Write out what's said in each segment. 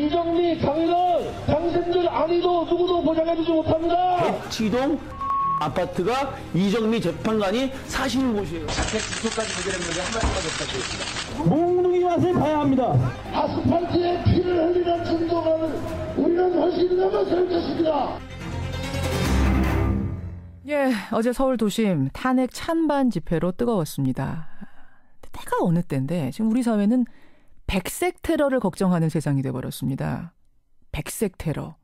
이정미, 장인은 당신들 아니도 누구도 보장해주지 못합니다. 대치동 아파트가 이정미 재판관이 사시는 곳이에요. 자택 주소까지 해결했는데 한마디만 부탁드리겠습니다. 몽둥이 맛을 봐야 합니다. 아스팔트에 피를 흘리는 중도를 우리는 할 수 있는 것을 했습니다. 예, 어제 서울 도심 탄핵 찬반 집회로 뜨거웠습니다. 때가 어느 때인데 지금 우리 사회는 백색 테러를 걱정하는 세상이 돼버렸습니다. 백색 테러.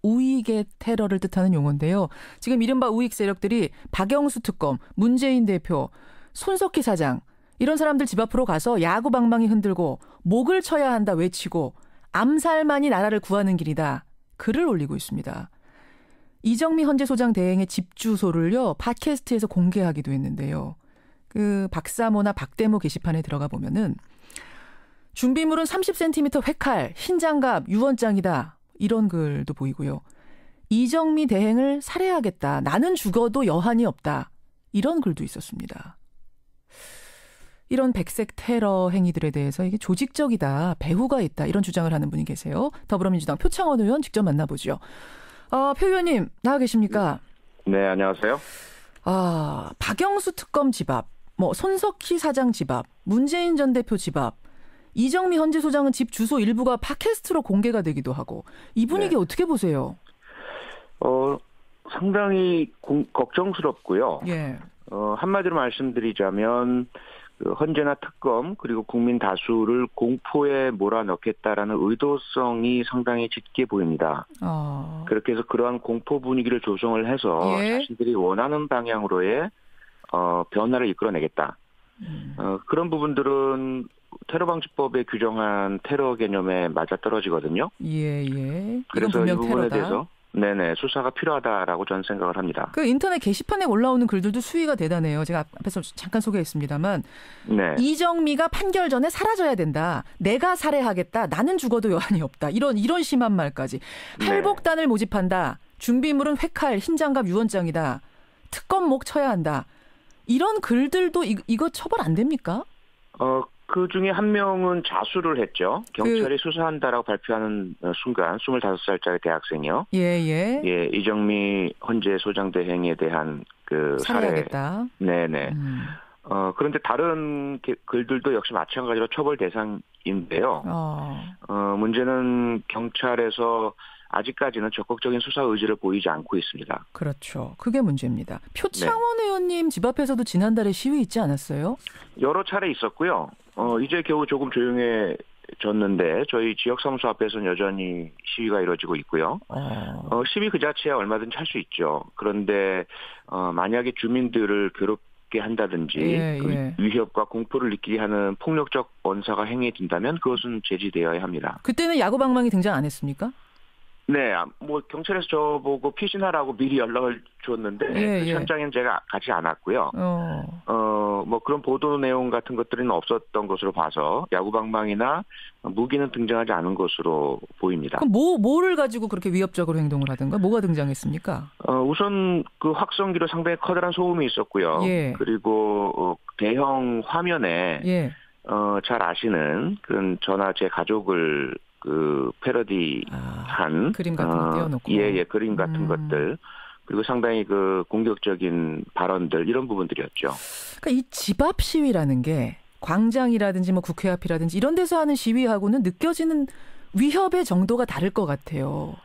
우익의 테러를 뜻하는 용어인데요. 지금 이른바 우익 세력들이 박영수 특검, 문재인 대표, 손석희 사장 이런 사람들 집 앞으로 가서 야구 방망이 흔들고 목을 쳐야 한다 외치고 암살만이 나라를 구하는 길이다. 글을 올리고 있습니다. 이정미 헌재소장 대행의 집 주소를요. 팟캐스트에서 공개하기도 했는데요. 그 박사모나 박대모 게시판에 들어가 보면은 준비물은 30cm 회칼, 흰 장갑, 유언장이다. 이런 글도 보이고요. 이정미 대행을 살해하겠다. 나는 죽어도 여한이 없다. 이런 글도 있었습니다. 이런 백색 테러 행위들에 대해서 이게 조직적이다. 배후가 있다. 이런 주장을 하는 분이 계세요. 더불어민주당 표창원 의원 직접 만나보죠. 표 의원님 나와 계십니까? 네, 안녕하세요. 박영수 특검 집 앞, 손석희 사장 집 앞, 문재인 전 대표 집 앞, 이정미 헌재소장은 집 주소 일부가 팟캐스트로 공개가 되기도 하고 이 분위기 네. 어떻게 보세요? 상당히 걱정스럽고요. 예. 한마디로 말씀드리자면 그 헌재나 특검 그리고 국민 다수를 공포에 몰아넣겠다라는 의도성이 상당히 짙게 보입니다. 그렇게 해서 그러한 공포 분위기를 조성을 해서 예. 자신들이 원하는 방향으로의 변화를 이끌어내겠다. 그런 부분들은 테러방지법에 규정한 테러 개념에 맞아떨어지거든요. 예. 그래서 이 부분에 테러다. 대해서 수사가 필요하다라고 저는 생각을 합니다. 그 인터넷 게시판에 올라오는 글들도 수위가 대단해요. 제가 앞에서 잠깐 소개했습니다만 네. 이정미가 판결 전에 사라져야 된다. 내가 살해하겠다. 나는 죽어도 여한이 없다. 이런 심한 말까지. 할복단을 모집한다. 준비물은 회칼, 흰장갑, 유언장이다. 특검 목 쳐야 한다. 이런 글들도 이거 처벌 안 됩니까? 그 중에 한 명은 자수를 했죠. 경찰이 수사한다라고 발표하는 순간 25살짜리 대학생이요. 예, 이정미 헌재소장 대행에 대한 그 살해하겠다. 네네. 그런데 다른 글들도 역시 마찬가지로 처벌 대상인데요. 문제는 경찰에서 아직까지는 적극적인 수사 의지를 보이지 않고 있습니다. 그렇죠. 그게 문제입니다. 표창원 의원님 집 앞에서도 지난달에 시위 있지 않았어요? 여러 차례 있었고요. 이제 겨우 조금 조용해졌는데 저희 지역사무소 앞에서는 여전히 시위가 이루어지고 있고요. 시위 그 자체야 얼마든지 할 수 있죠. 그런데 만약에 주민들을 괴롭게 한다든지 위협과 공포를 느끼게 하는 폭력적 언사가 행해진다면 그것은 제지되어야 합니다. 그때는 야구방망이 등장 안 했습니까? 네, 경찰에서 저보고 피신하라고 미리 연락을 줬는데 현장에는 제가 가지 않았고요. 그런 보도 내용 같은 것들은 없었던 것으로 봐서 야구방망이나 무기는 등장하지 않은 것으로 보입니다. 그럼 뭐를 가지고 그렇게 위협적으로 행동을 하든가 뭐가 등장했습니까? 우선 그 확성기로 상당히 커다란 소음이 있었고요. 그리고 대형 화면에 잘 아시는 그런 저나 제 가족을 그 패러디한 그림 같은 거 띄워놓고 그림 같은 것들 그리고 상당히 그 공격적인 발언들 이런 부분들이었죠. 그러니까 이 집 앞 시위라는 게 광장이라든지 국회 앞이라든지 이런 데서 하는 시위하고는 느껴지는 위협의 정도가 다를 것 같아요.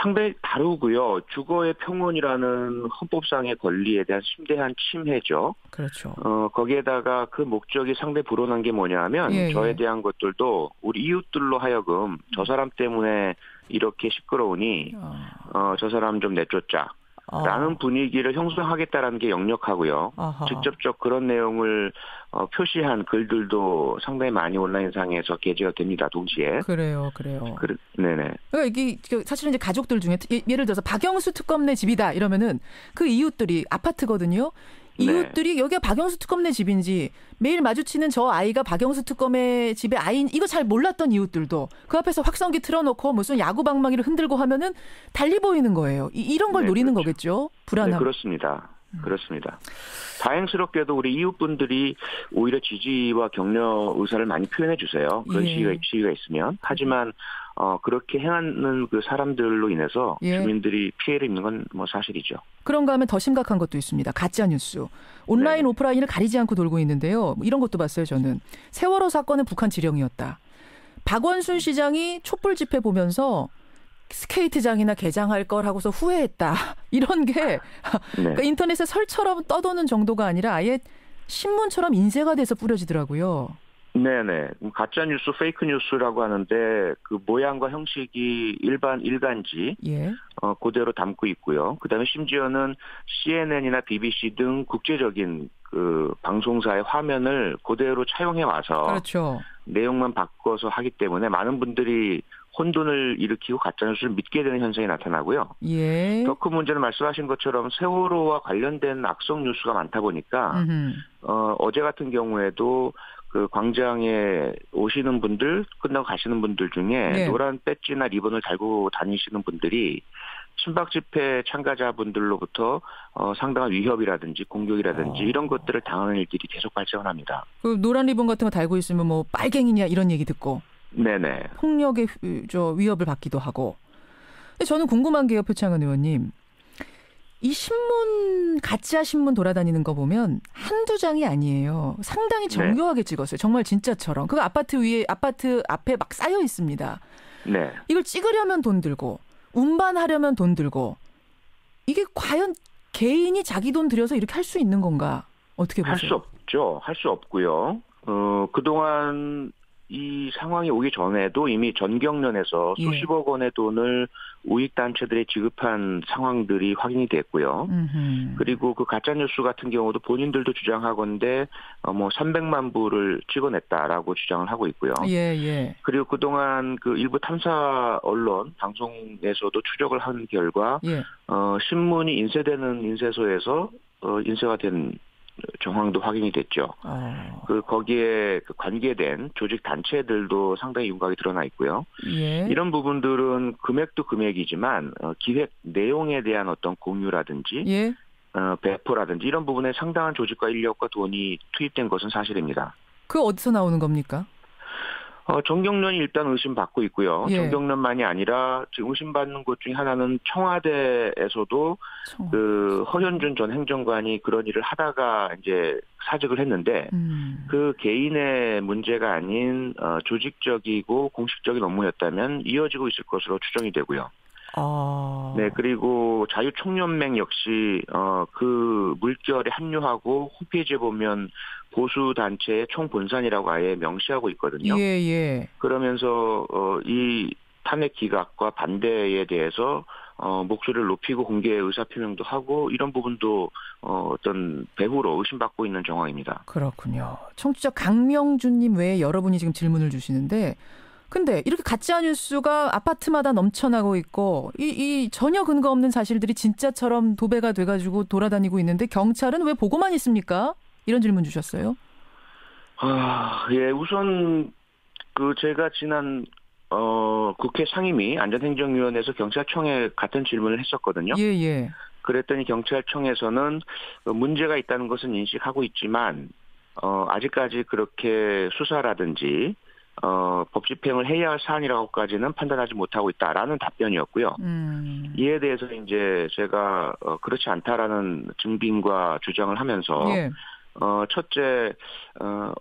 상당히 다르고요. 주거의 평온이라는 헌법상의 권리에 대한 심대한 침해죠. 그렇죠. 거기에다가 그 목적이 상당히 불온한 게 뭐냐 하면 저에 대한 것들도 우리 이웃들로 하여금 저 사람 때문에 이렇게 시끄러우니 저 사람 좀 내쫓자. 라는 분위기를 형성하겠다라는 게 역력하고요. 직접적 그런 내용을 표시한 글들도 상당히 많이 온라인상에서 게재가 됩니다. 동시에. 그래요. 네네. 그러니까 이게 사실은 이제 가족들 중에 예를 들어서 박영수 특검네 집이다 이러면은 그 이웃들이 아파트거든요. 이웃들이 여기가 박영수 특검네 집인지 매일 마주치는 저 아이가 박영수 특검의 집의 아이인 이거 잘 몰랐던 이웃들도 그 앞에서 확성기 틀어놓고 무슨 야구 방망이를 흔들고 하면은 달리 보이는 거예요. 이런 걸 노리는 거겠죠. 불안함. 네, 그렇습니다. 다행스럽게도 우리 이웃분들이 오히려 지지와 격려 의사를 많이 표현해 주세요. 그런 시위가 있으면. 하지만 그렇게 행하는 그 사람들로 인해서 예. 주민들이 피해를 입는 건 뭐 사실이죠. 그런가 하면 더 심각한 것도 있습니다. 가짜 뉴스. 온라인 네네. 오프라인을 가리지 않고 돌고 있는데요. 이런 것도 봤어요, 저는. 세월호 사건은 북한 지령이었다. 박원순 시장이 촛불 집회 보면서 스케이트장이나 개장할 걸 하고서 후회했다. 이런 게 네. 그러니까 인터넷에 설처럼 떠도는 정도가 아니라 아예 신문처럼 인쇄가 돼서 뿌려지더라고요. 네네. 가짜뉴스, 페이크뉴스라고 하는데 그 모양과 형식이 일간지 예. 그대로 담고 있고요. 그다음에 심지어는 CNN이나 BBC 등 국제적인 그 방송사의 화면을 그대로 차용해 와서 그렇죠. 내용만 바꿔서 하기 때문에 많은 분들이 혼돈을 일으키고 가짜뉴스를 믿게 되는 현상이 나타나고요. 예. 더 큰 문제는 말씀하신 것처럼 세월호와 관련된 악성 뉴스가 많다 보니까 어제 같은 경우에도 그 광장에 오시는 분들, 끝나고 가시는 분들 중에 네. 노란 배지나 리본을 달고 다니시는 분들이 친박 집회 참가자분들로부터 상당한 위협이라든지 공격이라든지 이런 것들을 당하는 일들이 계속 발생을 합니다. 그 노란 리본 같은 거 달고 있으면 뭐 빨갱이냐 이런 얘기 듣고 네네. 폭력의 위협을 받기도 하고. 근데 저는 궁금한 게요, 표창원 의원님. 이 신문, 가짜 신문 돌아다니는 거 보면 한두 장이 아니에요. 상당히 정교하게 찍었어요. 정말 진짜처럼. 그거 아파트 앞에 막 쌓여 있습니다. 네. 이걸 찍으려면 돈 들고, 운반하려면 돈 들고, 이게 과연 개인이 자기 돈 들여서 이렇게 할 수 있는 건가? 어떻게 보세요? 할 수 없죠. 할 수 없고요. 그동안 이 상황이 오기 전에도 이미 전경련에서 예. 수십억 원의 돈을 우익단체들에 지급한 상황들이 확인이 됐고요. 그리고 그 가짜뉴스 같은 경우도 본인들도 주장하건대 뭐 300만 부를 찍어냈다라고 주장을 하고 있고요. 예, 예. 그리고 그동안 그 일부 탐사 언론 방송에서도 추적을 한 결과 예. 신문이 인쇄되는 인쇄소에서 인쇄가 된 정황도 확인이 됐죠. 거기에 관계된 조직 단체들도 상당히 윤곽이 드러나 있고요. 예. 이런 부분들은 금액도 금액이지만 기획 내용에 대한 어떤 공유라든지 예. 배포라든지 이런 부분에 상당한 조직과 인력과 돈이 투입된 것은 사실입니다. 그 어디서 나오는 겁니까? 정경련이 일단 의심받고 있고요. 예. 정경련만이 아니라 지금 의심받는 것 중에 하나는 청와대에서도 그 허현준 전 행정관이 그런 일을 하다가 이제 사직을 했는데 그 개인의 문제가 아닌 조직적이고 공식적인 업무였다면 이어지고 있을 것으로 추정이 되고요. 네, 그리고 자유총연맹 역시 그 물결에 합류하고 홈페이지에 보면 보수 단체의 총본산이라고 아예 명시하고 있거든요. 예, 예. 그러면서 이 탄핵 기각과 반대에 대해서 목소리를 높이고 공개 의사표명도 하고 이런 부분도 어떤 배후로 의심받고 있는 정황입니다. 그렇군요. 청취자 강명준님 외에 여러분이 지금 질문을 주시는데 근데 이렇게 가짜 뉴스가 아파트마다 넘쳐나고 있고 이 전혀 근거 없는 사실들이 진짜처럼 도배가 돼가지고 돌아다니고 있는데 경찰은 왜 보고만 있습니까? 이런 질문 주셨어요. 예, 우선 그 제가 지난 국회 상임위 안전행정위원회에서 경찰청에 같은 질문을 했었거든요. 예, 예. 그랬더니 경찰청에서는 문제가 있다는 것은 인식하고 있지만 아직까지 그렇게 수사라든지 법 집행을 해야 할 사안이라고까지는 판단하지 못하고 있다라는 답변이었고요. 이에 대해서 이제 제가 그렇지 않다라는 증빙과 주장을 하면서 예. 첫째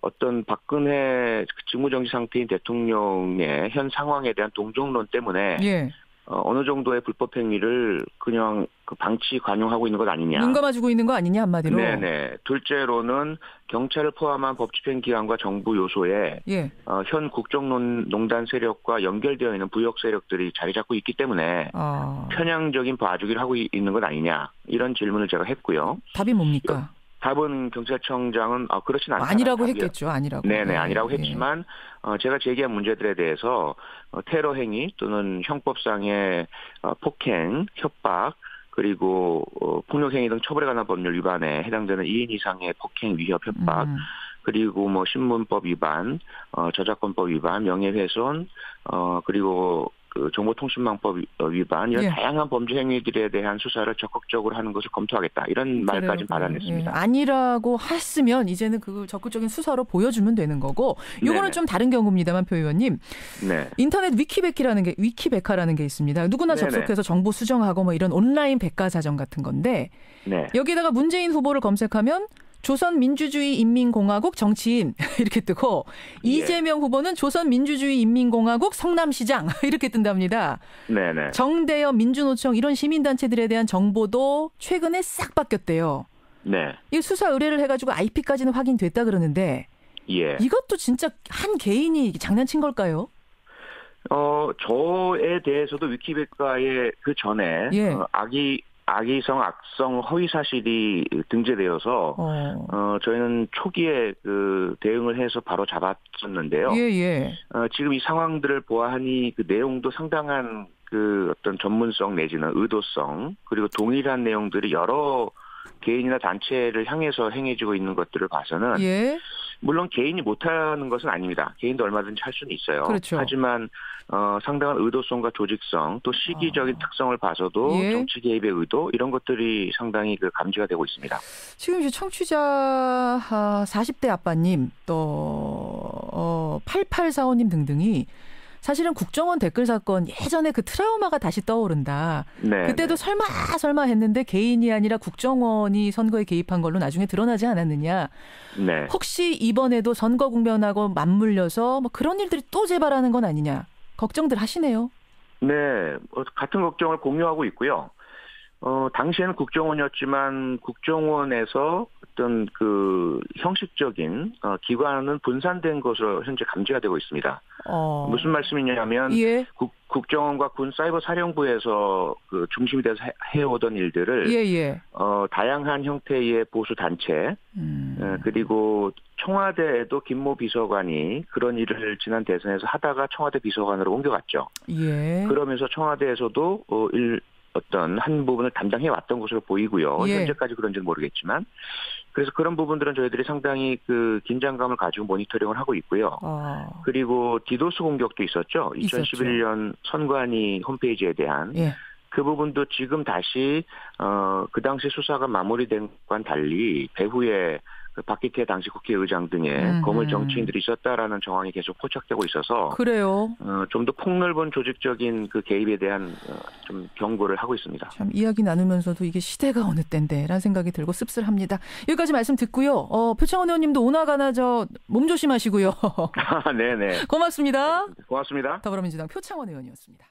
어떤 박근혜 직무정지 상태인 대통령의 현 상황에 대한 동정론 때문에 예. 어느 정도의 불법 행위를 그냥 방치 관용하고 있는 것 아니냐. 눈 감아주고 있는 거 아니냐 한마디로. 네네. 둘째로는 경찰을 포함한 법집행기관과 정부 요소에 예. 현 국정농단 세력과 연결되어 있는 부역 세력들이 자리 잡고 있기 때문에 편향적인 봐주기를 하고 있는 것 아니냐. 이런 질문을 제가 했고요. 답이 뭡니까? 답은 경찰청장은 그렇진 않다. 아니라고 했겠죠. 아니라고. 네네. 예. 아니라고 했지만 제가 제기한 문제들에 대해서 테러 행위 또는 형법상의 폭행, 협박 그리고 폭력 행위 등 처벌에 관한 법률 위반에 해당되는 2인 이상의 폭행, 위협, 협박 그리고 뭐 신문법 위반, 저작권법 위반, 명예훼손 그리고 그 정보통신망법 위반 이런 예. 다양한 범죄 행위들에 대한 수사를 적극적으로 하는 것을 검토하겠다. 이런 말까지 받아냈습니다. 예. 아니라고 했으면 이제는 그 적극적인 수사로 보여주면 되는 거고 이거는 네네. 좀 다른 경우입니다만 표 의원님. 네. 인터넷 위키백화라는 게 있습니다. 누구나 네네. 접속해서 정보 수정하고 뭐 이런 온라인 백과사전 같은 건데 네. 여기다가 문재인 후보를 검색하면 조선민주주의인민공화국 정치인 이렇게 뜨고 예. 이재명 후보는 조선민주주의인민공화국 성남시장 이렇게 뜬답니다. 네네. 정대협 민주노총 이런 시민단체들에 대한 정보도 최근에 싹 바뀌었대요. 네. 이 수사 의뢰를 해가지고 IP까지는 확인됐다 그러는데 예. 이것도 진짜 한 개인이 장난친 걸까요? 저에 대해서도 위키백과에 그 전에 예. 악의성, 악성, 허위 사실이 등재되어서 저희는 초기에 그 대응을 해서 바로 잡았었는데요. 예. 지금 이 상황들을 보아하니 그 내용도 상당한 그 어떤 전문성 내지는 의도성 그리고 동일한 내용들이 여러 개인이나 단체를 향해서 행해지고 있는 것들을 봐서는 예. 물론 개인이 못하는 것은 아닙니다. 개인도 얼마든지 할 수는 있어요. 그렇죠. 하지만 상당한 의도성과 조직성 또 시기적인 특성을 봐서도 예. 정치 개입의 의도 이런 것들이 상당히 그 감지가 되고 있습니다. 지금 이제 청취자 40대 아빠님 또 8845님 등등이 사실은 국정원 댓글 사건 예전에 그 트라우마가 다시 떠오른다. 네, 그때도 설마 했는데 개인이 아니라 국정원이 선거에 개입한 걸로 나중에 드러나지 않았느냐. 네. 혹시 이번에도 선거 국면하고 맞물려서 뭐 그런 일들이 또 재발하는 건 아니냐. 걱정들 하시네요. 네. 같은 걱정을 공유하고 있고요. 당시에는 국정원이었지만 국정원에서 어떤 그 형식적인 기관은 분산된 것으로 현재 감지가 되고 있습니다. 무슨 말씀이냐면 예. 국정원과 군 사이버 사령부에서 그 중심이 돼서 해오던 일들을 예. 다양한 형태의 보수 단체 그리고 청와대에도 김모 비서관이 그런 일을 지난 대선에서 하다가 청와대 비서관으로 옮겨갔죠. 예. 그러면서 청와대에서도 어떤 한 부분을 담당해 왔던 것으로 보이고요. 예. 현재까지 그런지는 모르겠지만 그래서 그런 부분들은 저희들이 상당히 그 긴장감을 가지고 모니터링을 하고 있고요. 그리고 디도스 공격도 있었죠. 2011년 선관위 홈페이지에 대한 예. 그 부분도 지금 다시 그 당시 수사가 마무리된 것과는 달리 배후에 그 박기태 당시 국회의장 등의 거물 정치인들이 있었다라는 정황이 계속 포착되고 있어서 그래요. 좀 더 폭넓은 조직적인 그 개입에 대한 좀 경고를 하고 있습니다. 참 이야기 나누면서도 이게 시대가 어느 때인데라는 생각이 들고 씁쓸합니다. 여기까지 말씀 듣고요. 표창원 의원님도 오나가나 몸 조심하시고요. 네네. 고맙습니다. 고맙습니다. 더불어민주당 표창원 의원이었습니다.